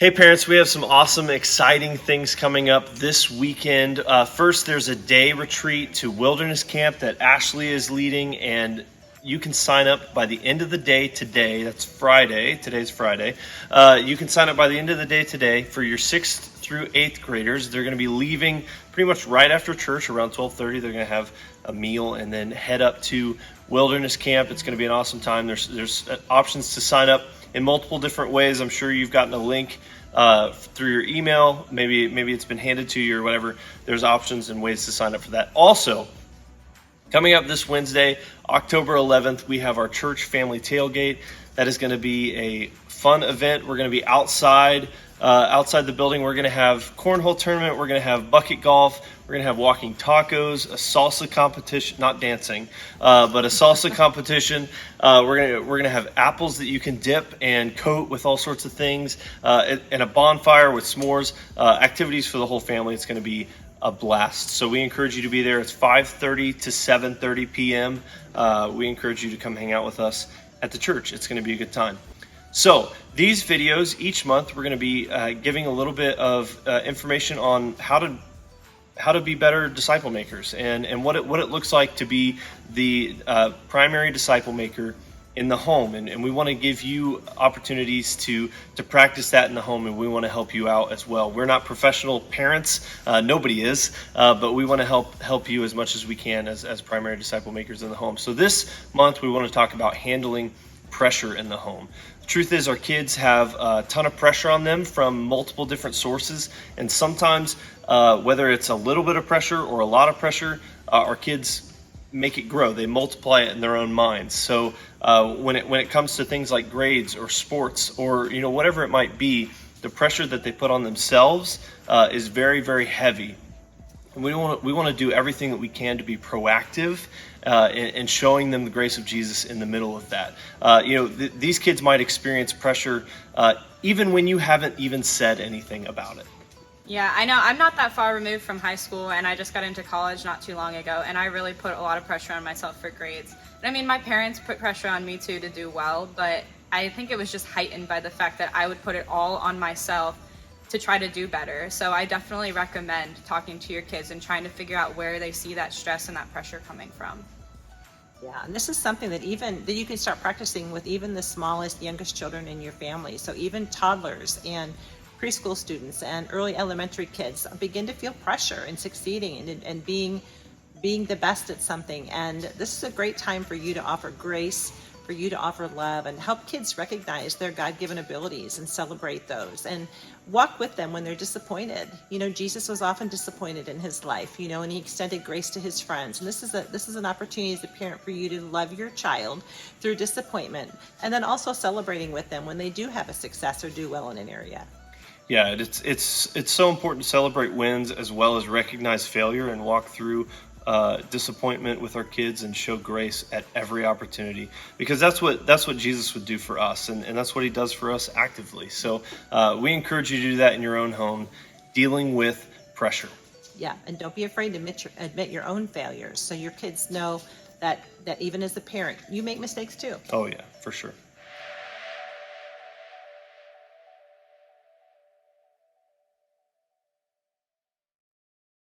Hey parents, we have some awesome, exciting things coming up this weekend. First, there's a day retreat to Wilderness Camp that Ashley is leading, and you can sign up by the end of the day today. That's Friday. Today's Friday. You can sign up by the end of the day today for your 6th through 8th graders. They're going to be leaving pretty much right after church around 12:30. They're going to have a meal and then head up to Wilderness Camp. It's going to be an awesome time. There's options to sign up in multiple different ways. I'm sure you've gotten a link through your email. Maybe it's been handed to you or whatever. There's options and ways to sign up for that. Also, coming up this Wednesday, October 11th, we have our church family tailgate. That is going to be a fun event. We're going to be outside the building. We're going to have cornhole tournament. We're going to have bucket golf. We're going to have walking tacos, a salsa competition, not dancing, but a salsa competition. We're going to have apples that you can dip and coat with all sorts of things, and a bonfire with s'mores, activities for the whole family. It's going to be a blast. So we encourage you to be there. It's 5:30 to 7:30 p.m. We encourage you to come hang out with us at the church. It's going to be a good time. So these videos, each month, we're going to be giving a little bit of information on how to be better disciple makers and what it looks like to be the primary disciple maker in the home. And we want to give you opportunities to practice that in the home, and we want to help you out as well. We're not professional parents. Nobody is, but we want to help you as much as we can as primary disciple makers in the home. So this month, we want to talk about handling pressure in the home. The truth is, our kids have a ton of pressure on them from multiple different sources, and sometimes whether it's a little bit of pressure or a lot of pressure, our kids make it grow. They multiply it in their own minds. So when it comes to things like grades or sports or whatever it might be, the pressure that they put on themselves is very, very heavy. And we want to do everything that we can to be proactive in showing them the grace of Jesus in the middle of that. These kids might experience pressure even when you haven't even said anything about it. Yeah, I know. I'm not that far removed from high school, and I just got into college not too long ago, and I really put a lot of pressure on myself for grades. And I mean, my parents put pressure on me too to do well, but I think it was just heightened by the fact that I would put it all on myself to try to do better. So I definitely recommend talking to your kids and trying to figure out where they see that stress and that pressure coming from. Yeah, and this is something that you can start practicing with even the smallest, youngest children in your family. So even toddlers and preschool students and early elementary kids begin to feel pressure in succeeding and being the best at something. And this is a great time for you to offer grace, for you to offer love, and help kids recognize their God-given abilities and celebrate those, and walk with them when they're disappointed. Jesus was often disappointed in his life, and he extended grace to his friends. And this is an opportunity as a parent for you to love your child through disappointment, and then also celebrating with them when they do have a success or do well in an area. Yeah, it's so important to celebrate wins as well as recognize failure and walk through disappointment with our kids and show grace at every opportunity, because that's what Jesus would do for us, and that's what he does for us actively. So we encourage you to do that in your own home, dealing with pressure. Yeah, and don't be afraid to admit your own failures, so your kids know that even as a parent, you make mistakes too. Oh yeah, for sure.